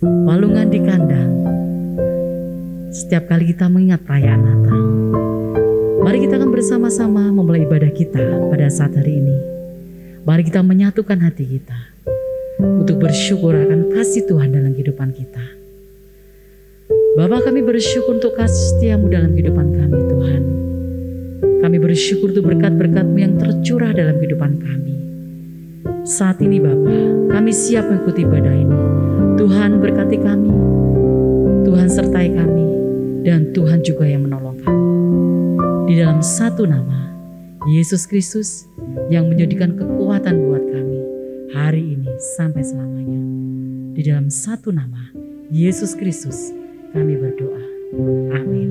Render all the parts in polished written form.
Balungan di kandang. Setiap kali kita mengingat perayaan Natal, mari kita akan bersama-sama memulai ibadah kita pada saat hari ini. Mari kita menyatukan hati kita untuk bersyukur akan kasih Tuhan dalam kehidupan kita. Bapa, kami bersyukur untuk kasih setiamu dalam kehidupan kami Tuhan. Kami bersyukur untuk berkat-berkat-Mu yang tercurah dalam kehidupan kami. Saat ini Bapa, kami siap mengikuti ibadah ini. Tuhan berkati kami, Tuhan sertai kami, dan Tuhan juga yang menolong kami. Di dalam satu nama, Yesus Kristus yang menjadikan kekuatan buat kami hari ini sampai selamanya. Di dalam satu nama, Yesus Kristus, kami berdoa. Amin.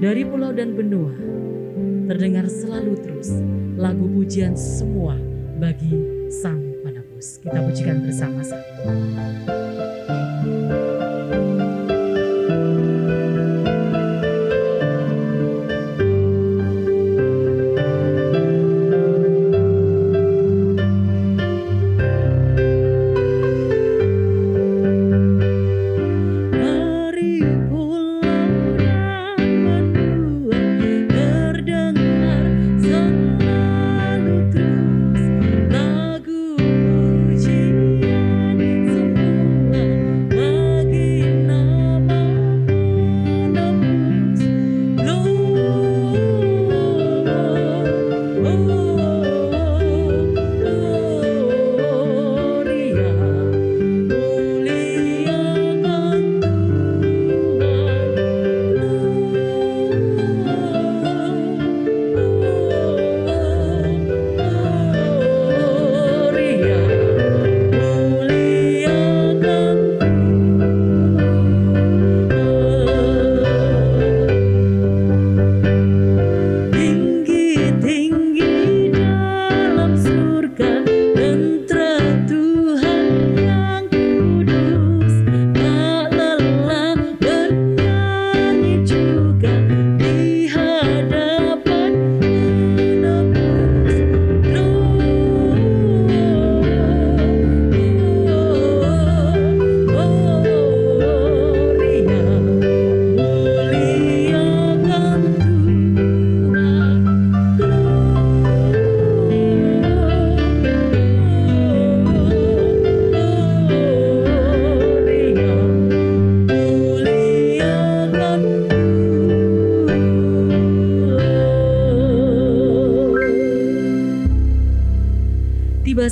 Dari pulau dan benua, terdengar selalu terus lagu pujian semua bagi Sang Penebus. Kita pujikan bersama-sama.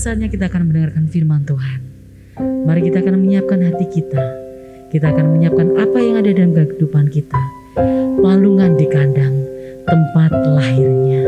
Saatnya kita akan mendengarkan firman Tuhan. Mari kita akan menyiapkan hati kita. Kita akan menyiapkan apa yang ada dalam kehidupan kita. Palungan di kandang, tempat lahirnya.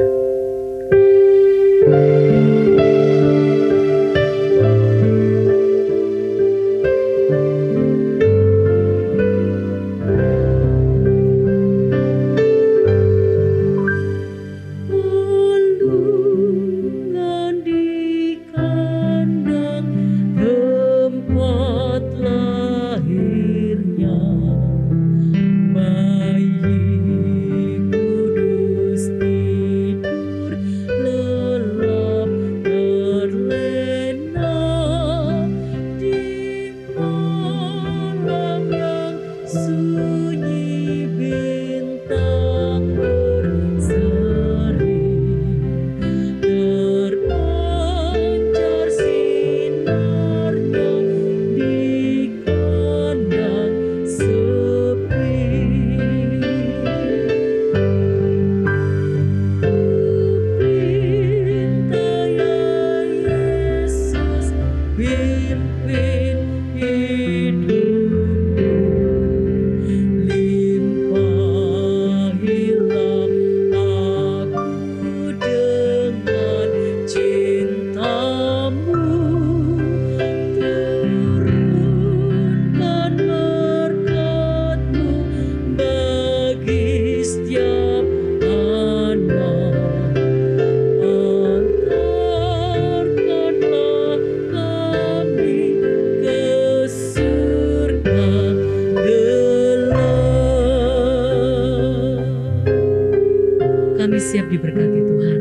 siap diberkati Tuhan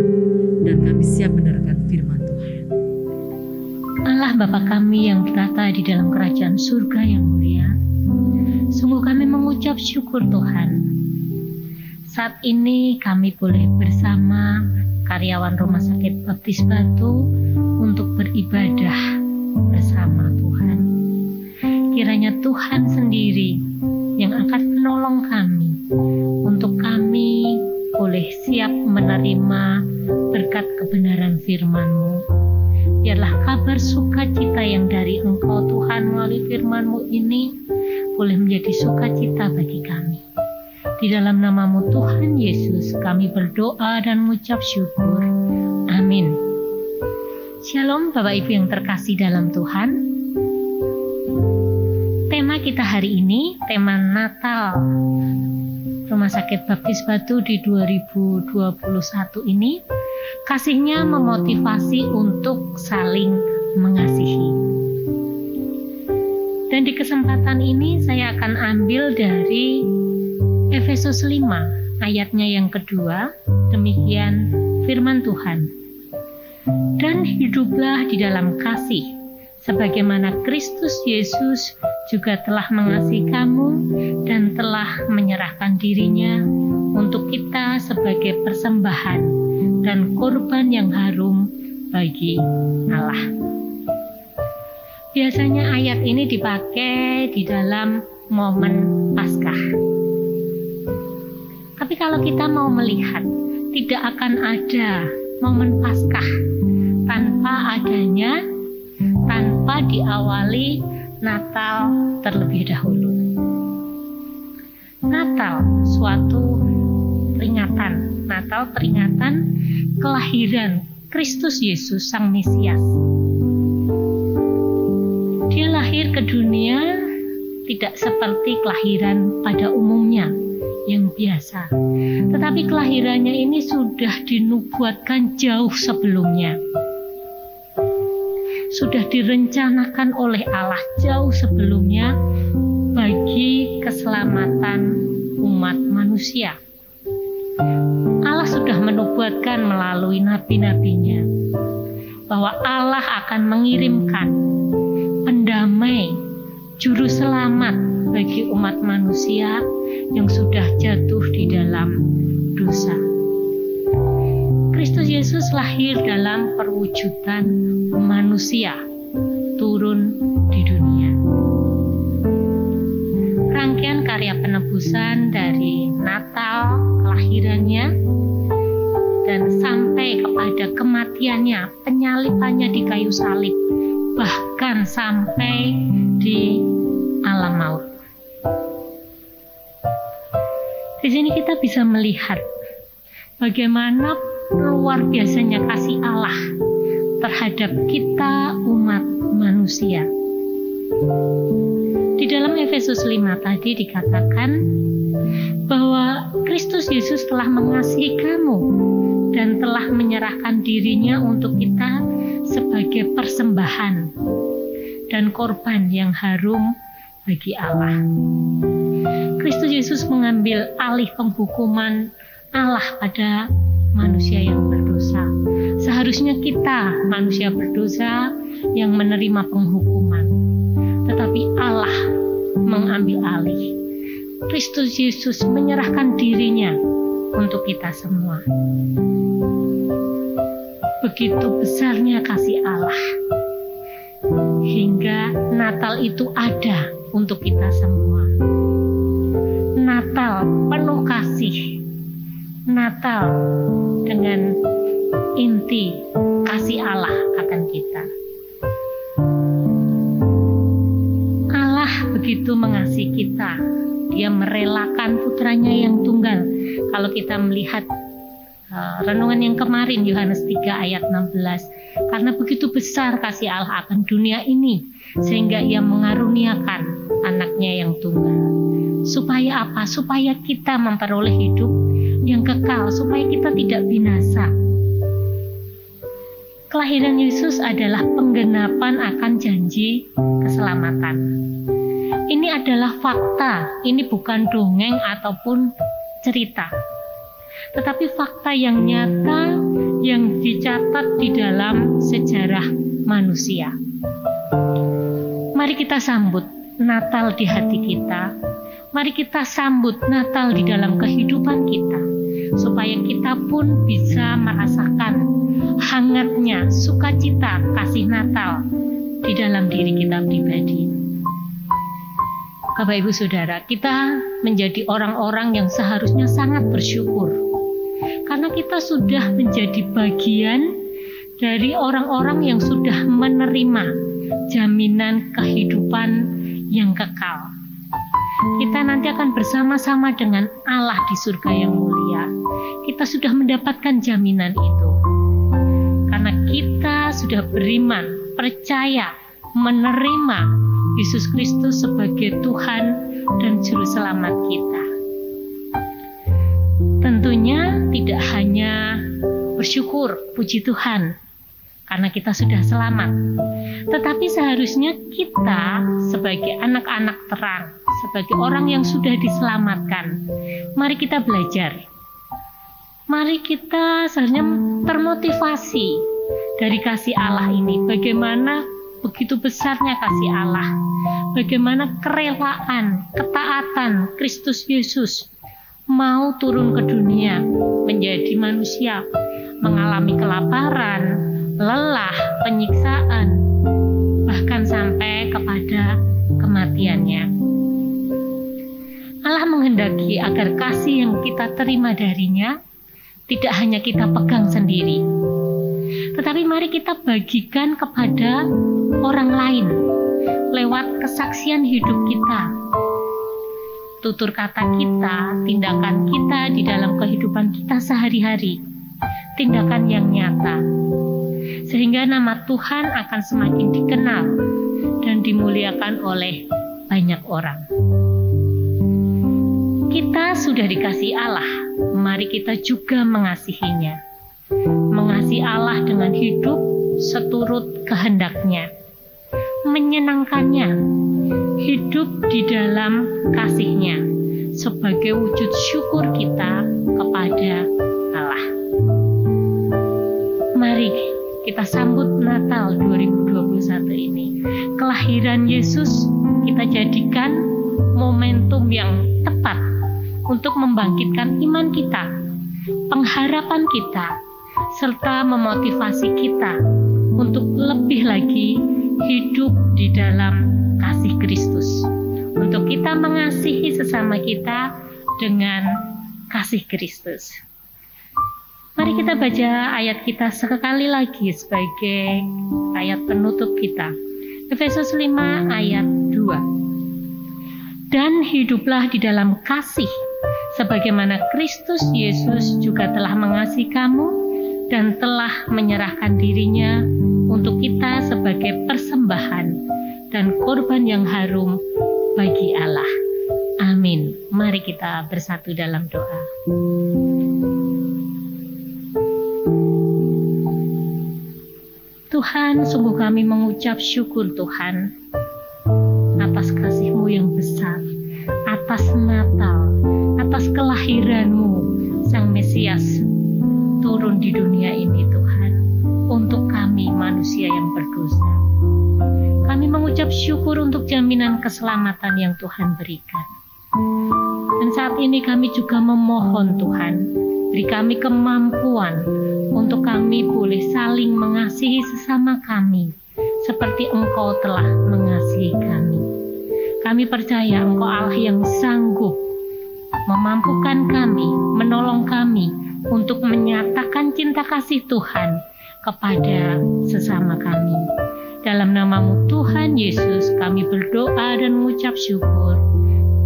dan kami siap mendengarkan firman Tuhan. Allah Allah Bapa kami yang bertata di dalam kerajaan surga yang mulia, sungguh kami mengucap syukur Tuhan. Saat ini kami boleh bersama karyawan Rumah Sakit Baptis Batu untuk beribadah bersama Tuhan. Kiranya Tuhan sendiri yang akan menolong kami untuk kami boleh siap menerima berkat kebenaran firman-Mu. Biarlah kabar sukacita yang dari Engkau Tuhan melalui firman-Mu ini boleh menjadi sukacita bagi kami. Di dalam nama-Mu Tuhan Yesus kami berdoa dan mengucap syukur. Amin. Shalom Bapak Ibu yang terkasih dalam Tuhan. Tema kita hari ini, tema Natal Rumah Sakit Baptis Batu di 2021 ini, kasihnya memotivasi untuk saling mengasihi. Dan di kesempatan ini saya akan ambil dari Efesus 5 ayatnya yang kedua. Demikian firman Tuhan. Dan hiduplah di dalam kasih, sebagaimana Kristus Yesus juga telah mengasihi kamu dan telah menyerahkan dirinya untuk kita sebagai persembahan dan korban yang harum bagi Allah. Biasanya ayat ini dipakai di dalam momen Paskah. Tapi kalau kita mau melihat, tidak akan ada momen Paskah tanpa diawali Natal terlebih dahulu. Natal suatu peringatan, Natal peringatan kelahiran Kristus Yesus Sang Mesias. Dia lahir ke dunia tidak seperti kelahiran pada umumnya yang biasa, tetapi kelahirannya ini sudah dinubuatkan jauh sebelumnya. Sudah direncanakan oleh Allah jauh sebelumnya bagi keselamatan umat manusia. Allah sudah menubuatkan melalui nabi-nabinya bahwa Allah akan mengirimkan pendamai, juru selamat bagi umat manusia yang sudah jatuh di dalam dosa. Kristus Yesus lahir dalam perwujudan manusia, turun di dunia. Rangkaian karya penebusan dari Natal kelahirannya dan sampai kepada kematiannya, penyalibannya di kayu salib, bahkan sampai di alam maut. Di sini kita bisa melihat bagaimana luar biasanya kasih Allah terhadap kita umat manusia. Di dalam Efesus 5 tadi dikatakan bahwa Kristus Yesus telah mengasihi kamu dan telah menyerahkan dirinya untuk kita sebagai persembahan dan korban yang harum bagi Allah. Kristus Yesus mengambil alih penghukuman Allah pada manusia yang berdosa. Seharusnya kita manusia berdosa yang menerima penghukuman, tetapi Allah mengambil alih. Kristus Yesus menyerahkan dirinya untuk kita semua. Begitu besarnya kasih Allah, hingga Natal itu ada untuk kita semua. Natal penuh kasih, Natal dengan inti kasih Allah akan kita. Allah begitu mengasihi kita, Dia merelakan putranya yang tunggal. Kalau kita melihat renungan yang kemarin, Yohanes 3 ayat 16, karena begitu besar kasih Allah akan dunia ini, sehingga Ia mengaruniakan anaknya yang tunggal. Supaya apa? Supaya kita memperoleh hidup yang kekal, supaya kita tidak binasa. Kelahiran Yesus adalah penggenapan akan janji keselamatan. Ini adalah fakta, ini bukan dongeng ataupun cerita, tetapi fakta yang nyata yang dicatat di dalam sejarah manusia. Mari kita sambut Natal di hati kita. Mari kita sambut Natal di dalam kehidupan kita, supaya kita pun bisa merasakan hangatnya sukacita kasih Natal di dalam diri kita pribadi. Bapak Ibu Saudara, kita menjadi orang-orang yang seharusnya sangat bersyukur, karena kita sudah menjadi bagian dari orang-orang yang sudah menerima jaminan kehidupan yang kekal. Kita nanti akan bersama-sama dengan Allah di surga yang mulia. Kita sudah mendapatkan jaminan itu, karena kita sudah beriman, percaya, menerima Yesus Kristus sebagai Tuhan dan Juru Selamat kita. Tentunya tidak hanya bersyukur, puji Tuhan, karena kita sudah selamat, tetapi seharusnya kita sebagai anak-anak terang, sebagai orang yang sudah diselamatkan, mari kita belajar. Mari kita seharusnya termotivasi dari kasih Allah ini. Bagaimana begitu besarnya kasih Allah, bagaimana kerelaan, ketaatan Kristus Yesus mau turun ke dunia, menjadi manusia, mengalami kelaparan, lelah, penyiksaan, bahkan sampai kepada kematiannya. Allah menghendaki agar kasih yang kita terima darinya tidak hanya kita pegang sendiri, tetapi mari kita bagikan kepada orang lain lewat kesaksian hidup kita, tutur kata kita, tindakan kita di dalam kehidupan kita sehari-hari, tindakan yang nyata, sehingga nama Tuhan akan semakin dikenal dan dimuliakan oleh banyak orang. Kita sudah dikasihi Allah, mari kita juga mengasihinya. Mengasihi Allah dengan hidup seturut kehendak-Nya, menyenangkannya, hidup di dalam kasih-Nya sebagai wujud syukur kita kepada Allah. Mari kita sambut Natal 2021 ini. Kelahiran Yesus kita jadikan momentum yang tepat untuk membangkitkan iman kita, pengharapan kita, serta memotivasi kita untuk lebih lagi hidup di dalam kasih Kristus, untuk kita mengasihi sesama kita dengan kasih Kristus. Mari kita baca ayat kita sekali lagi sebagai ayat penutup kita. Efesus 5 ayat 2. Dan hiduplah di dalam kasih, sebagaimana Kristus Yesus juga telah mengasihi kamu dan telah menyerahkan dirinya untuk kita sebagai persembahan dan korban yang harum bagi Allah. Amin. Mari kita bersatu dalam doa. Tuhan, sungguh kami mengucap syukur Tuhan atas kasih-Mu yang besar, atas Natal, atas kelahiran-Mu, Sang Mesias, turun di dunia ini Tuhan, untuk kami manusia yang berdosa. Kami mengucap syukur untuk jaminan keselamatan yang Tuhan berikan. Dan saat ini kami juga memohon Tuhan, beri kami kemampuan untuk kami boleh saling mengasihi sesama kami, seperti Engkau telah mengasihi kami. Kami percaya Engkau Allah yang sanggup memampukan kami, menolong kami untuk menyatakan cinta kasih Tuhan kepada sesama kami. Dalam nama-Mu Tuhan Yesus kami berdoa dan mengucap syukur.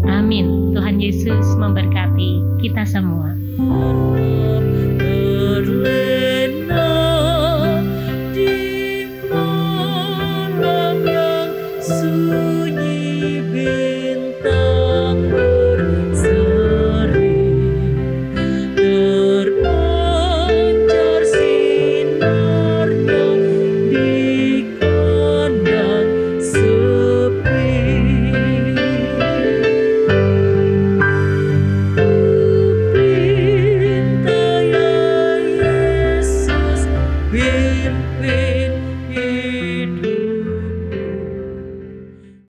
Amin. Tuhan Yesus memberkati kita semua.